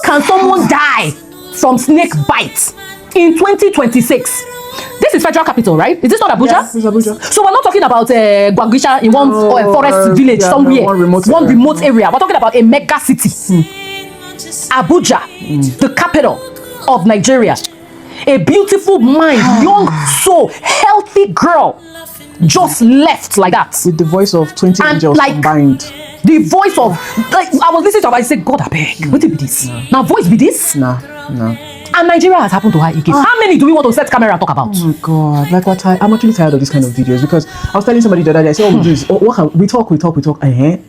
can someone die from snake bites in 2026? This is federal capital, right? Is this not Abuja? Yes, it's Abuja. So we're not talking about Gwangisha in one forest village somewhere, one remote area. We're talking about a mega city. Abuja, the capital of Nigeria. A beautiful mind, young soul, healthy girl just left like that. With the voice of 20 angels combined. The voice of, like, I was listening to her, I said, God, I beg, what be this? Now voice be this? Nah. And Nigeria has happened to her again. How many do we want to set camera and talk about? Oh my God! Like what? I'm actually tired of this kind of videos because I was telling somebody the other day. I said, we talk.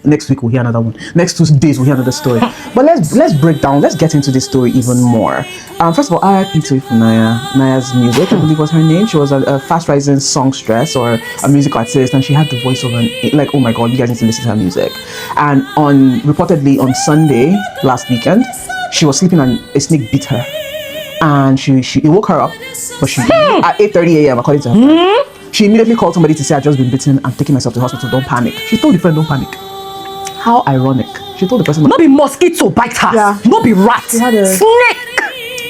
Next week we'll hear another one. Next 2 days we'll hear another story. But let's break down. Let's get into this story even more. First of all, R.I.P. to Ifunanya. Naya's music, I believe was her name. She was a fast-rising songstress or a music artist, and she had the voice of oh my God, you guys need to listen to her music. And reportedly on Sunday last weekend, she was sleeping and a snake bit her. And it woke her up, but she at 8:30 a.m. according to her friend, she immediately called somebody to say, I've just been bitten, I'm taking myself to the hospital, don't panic. She told the friend, don't panic. How ironic. She told the person, not be mosquito bite her, not be rat,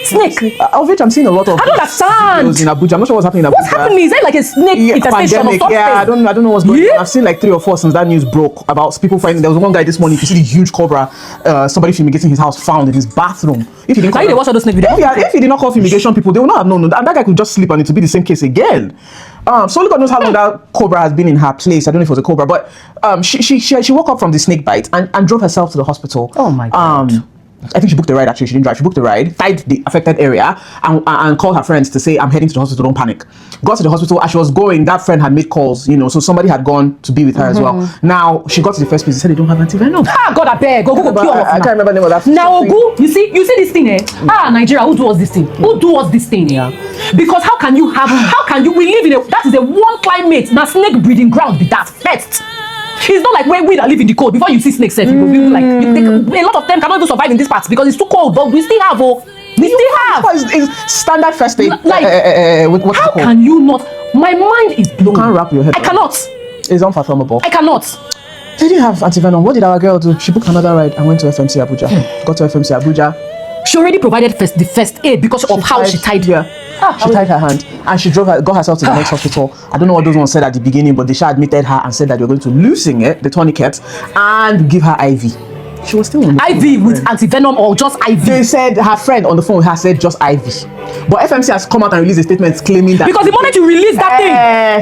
snake. Of which I'm seeing a lot of. I don't understand. In Abuja, I'm not sure what's happening in Abuja. What's happening? Is it like a snake infestation or something? I don't know what's going on. I've seen like 3 or 4 since that news broke about people finding. There was one guy this morning. You see the huge cobra. Somebody fumigating his house found in his bathroom. If he didn't watch all those snake videos. If he did not call fumigation people, they would not have known. And that guy could just sleep and it would be the same case again. So God knows how long that cobra has been in her place. I don't know if it was a cobra, but she woke up from the snake bite and drove herself to the hospital. Oh my God. I think she booked the ride actually. She didn't drive. She booked the ride, tied the affected area, and called her friends to say, I'm heading to the hospital, don't panic. Got to the hospital. As she was going, that friend had made calls, so somebody had gone to be with her as well. Now, she got to the first place. They said they don't have anti-venom. God, I beg. Go cure I can't remember the name of that. Now, you see this thing, Nigeria, who do us this thing? Who do us this thing? Yeah. Because how can you, we live in that is a one climate, now snake breeding ground be that first. It's not like when we that live in the cold. Before you see snakes, you will be like, a lot of them cannot even survive in this part because it's too cold. But we still have, It's standard first aid. How can you not? My mind is blown. You can't wrap your head. I cannot. It's unfathomable. I cannot. They didn't have anti-venom. What did our girl do? She booked another ride and went to FMC Abuja. Got to FMC Abuja. She already provided the first aid because of how she tied her. She tied her hand and she got herself to the next hospital. I don't know what those ones said at the beginning, but they admitted her and said that they were going to loosen it, the tourniquet, and give her IV. She was still on the IV with anti-venom or just IV? They said her friend on the phone has said just IV. But FMC has come out and released a statement claiming that because the moment you release that thing,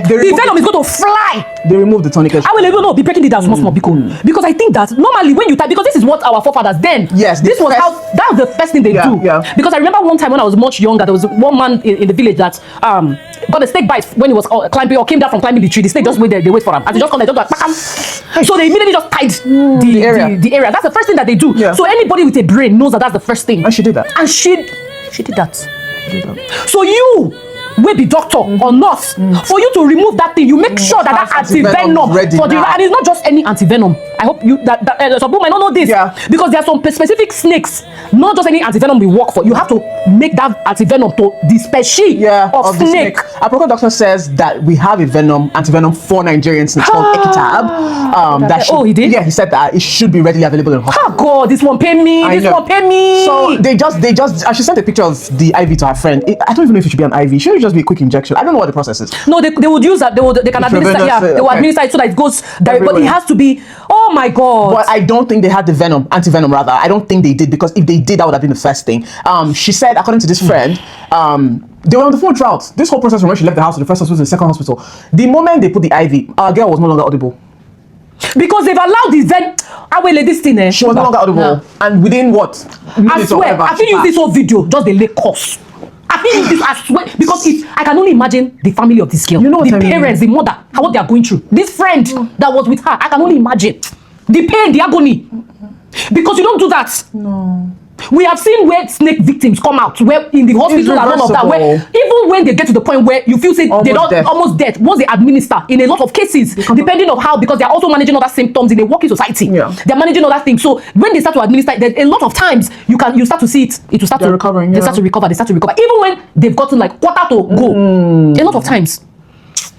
the venom is going to fly. They removed the tourniquet. I will be breaking it down small because I think that normally when you type, because this is what our forefathers then. Yes, this was how that was the first thing they do. Yeah. Because I remember one time when I was much younger, there was one man in the village that got a snake bite when he was climbing or came down from climbing the tree. The snake just wait there, they wait for him. As they just come, they just like bam. So they immediately just tied the area. That's the first thing that they do. Yeah. So anybody with a brain knows that that's the first thing. And she did that. And she did that. So you will be doctor or nurse for you to remove that thing. You make sure that anti-venom for the and it's not just any anti-venom. I hope you that some people might not know this because there are some specific snakes. Not just any anti-venom will work for. You have to make that anti-venom to the species of snake. Our proper doctor says that we have a anti-venom for Nigerian snakes called Equitab. He did? Yeah, he said that it should be readily available in hospital. Oh God, this won't pay me. Won't pay me. So they just she sent a picture of the IV to her friend. I don't even know if it should be an IV. Should it just be a quick injection? I don't know what the process is. No, they would use that. They can administer. They will administer it so that it goes direct. But it has to be. Oh my God. But I don't think they had the anti-venom rather. I don't think they did because if they did, that would have been the first thing. She said, according to this friend, they were on the phone throughout this whole process from when she left the house to the first hospital to the second hospital. The moment they put the IV, our girl was no longer audible. Because they've allowed this thing. She was no longer audible. And within what? I swear, I think use this whole video, just the late course. I think use this, I swear, because I can only imagine the family of this girl. You know what the parents, the mother, what they are going through. This friend that was with her, I can only imagine. The pain, the agony. Because you don't do that. No. We have seen where snake victims come out, where in the hospital and all of that, where even when they get to the point where you feel they're not almost dead, once they administer, in a lot of cases, depending on how, because they're also managing other symptoms in a working society. They're managing other things. So when they start to administer, a lot of times you start to see it will start to recover. They start to recover. Even when they've gotten like quarter to go. A lot of times.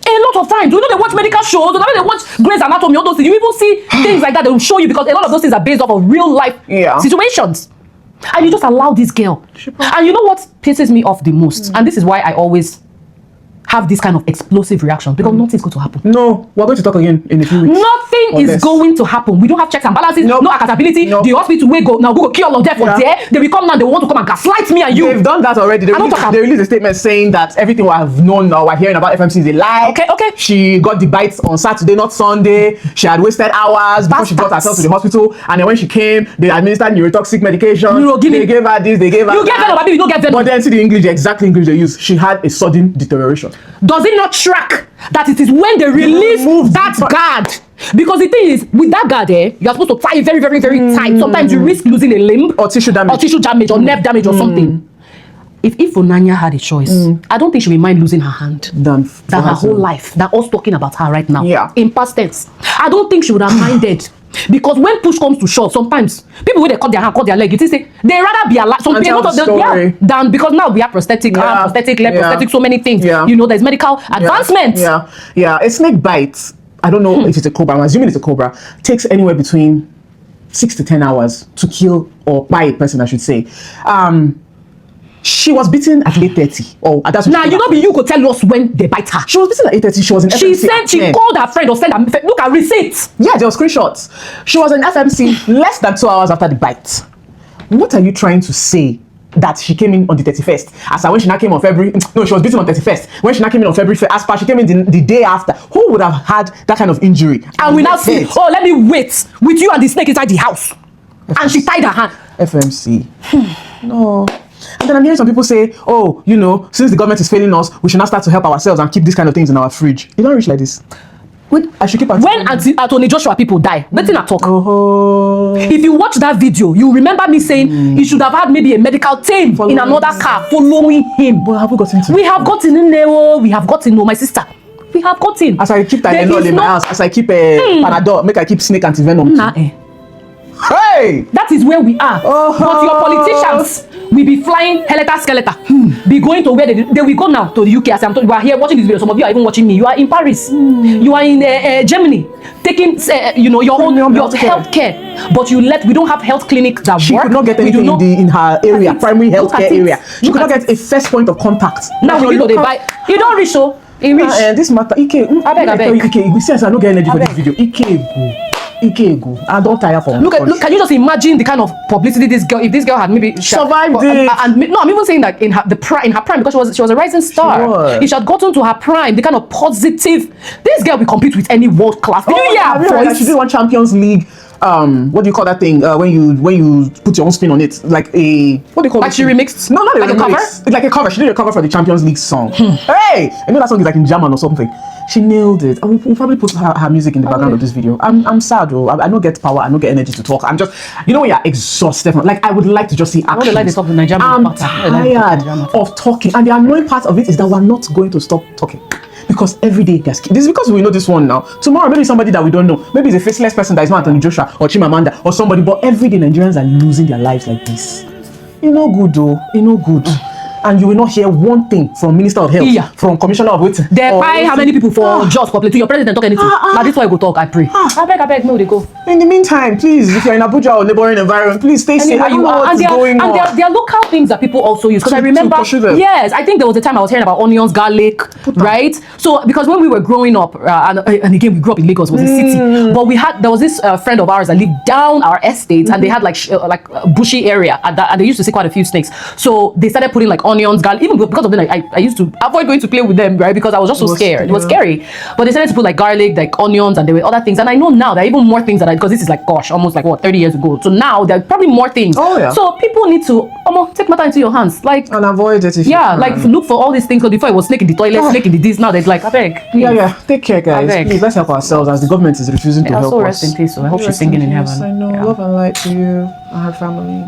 You know, they watch medical shows, they watch Grey's Anatomy, all those things. You even see things like that. They will show you because a lot of those things are based off of real life situations. And you just allow this girl. And you know what pisses me off the most? And this is why I always have this kind of explosive reaction, because nothing's going to happen. No, we're going to talk again in a few weeks. Nothing is going to happen. We don't have checks and balances, no accountability. The hospital will go kill all of them for there. They will come now, they want to come and gaslight me and you. They've done that already. They released a statement saying that everything we have known or we're hearing about FMC is a lie. Okay. She got the bites on Saturday, not Sunday. She had wasted hours before she got herself to the hospital. And then when she came, they administered neurotoxic medication. They gave her this, they gave her that. You get Venom, baby, you don't get Venom. But then see the English, the exact English they use. She had a sudden deterioration. Does it not track that it is when they release that guard? Because the thing is, with that guard you're supposed to tie it very, very, very tight. Sometimes you risk losing a limb or tissue damage or nerve damage or something. If Ifunanya had a choice, I don't think she would mind losing her hand than her whole life. Than us talking about her right now. Yeah. In past tense. I don't think she would have minded. Because when push comes to shove, sometimes people when they cut their hand, cut their leg, you say they rather be alive. Some people than because now we have prosthetic arm, prosthetic leg, prosthetic, so many things. You know, there's medical advancement. A snake bite, I don't know if it's a cobra, I'm assuming it's a cobra, takes anywhere between 6 to 10 hours to kill or bite a person, I should say. She was bitten at 8:30. Oh, that's now you know, you could tell us when they bite her. She was bitten at 8:30. She was in FMC. She called her friend or sent her. Look at receipts. Yeah, there were screenshots. She was in FMC less than 2 hours after the bite. What are you trying to say? That she came in on the 31st. As when she now came on February. No, she was bitten on 31st. When she now came in on February 1st, as far she came in the day after. Who would have had that kind of injury? And we now see, let me wait with you and the snake inside the house. And she tied her hand. FMC. No. And then I'm hearing some people say, oh, you know, since the government is failing us, we should now start to help ourselves and keep these kind of things in our fridge. You don't reach like this. I should keep when Anthony Joshua people die, let's not talk. If you watch that video, you remember me saying he should have had maybe a medical team in another car following him. But have we gotten to? We have gotten in there. We have gotten, my sister. We have gotten. As I keep Tylenol in my house, as I keep Panadol, make I keep snake anti-venom. Hey! That is where we are. But your politicians will be flying helter-skelter. Be going to where they will go now, to the UK. As I'm told, you are here watching this video. Some of you are even watching me. You are in Paris. You are in Germany. Taking, your own health care. But we don't have health clinics that work. She could not get anything in her area, primary health care area. She could not get a first point of contact. Now we they buy. You don't reach so. In reach. This matter, I beg. We say I don't get energy for this video. I don't tire for. Look, can you just imagine the kind of publicity if this girl had maybe survived it? No, I'm even saying that in her prime, because she was a rising star. If she had gotten to her prime, the kind of positive, this girl will compete with any world class. She did one Champions League. What do you call that thing when you put your own spin on it, like a what do you call it? Like she remixed? No, not like a cover. It's like a cover. She did a cover for the Champions League song. Hey, I know that song is like in German or something. She nailed it. And we'll probably put her music in the background of this video. I'm sad though. I don't get power. I don't get energy to talk. I'm just, when you're exhausted. Like I would like to just see action. I'm tired of talking, and the annoying part of it is that we're not going to stop talking. Because every day, guys, this is because we know this one now. Tomorrow, maybe somebody that we don't know. Maybe it's a faceless person that is not Anthony Joshua or Chimamanda or somebody. But every day, Nigerians are losing their lives like this. It's not good, though. It's not good. And you will not hear one thing from Minister of Health, from Commissioner of Waiting. They buy how many people for jobs complete. Your president talk anything. Now this is why I go talk. I pray. I beg, no, they go. In the meantime, please, if you're in Abuja or neighboring environment, please stay safe. I don't know what's going on. And there are local things that people also use. Because I remember, yes, I think there was a time I was hearing about onions, garlic, right? So because when we were growing up, and again we grew up in Lagos, it was a city, but there was this friend of ours that lived down our estate, and they had like a bushy area, and they used to see quite a few snakes. So they started putting like onions, garlic, even because of them, I used to avoid going to play with them, right? Because I was just so scared. It was scary. But they started to put like garlic, like onions, and there were other things. And I know now there are even more things because this is like, gosh, almost like 30 years ago. So now there are probably more things. So people need to take matter into your hands, like, and avoid it. Like look for all these things. Because before it was snake in the toilet, snake in the this. Now there's like, I beg. Take care, guys. Please, let's help ourselves as the government is refusing to help us. Rest in peace. So I hope she's singing in heaven. I know. Love and light to you and her family.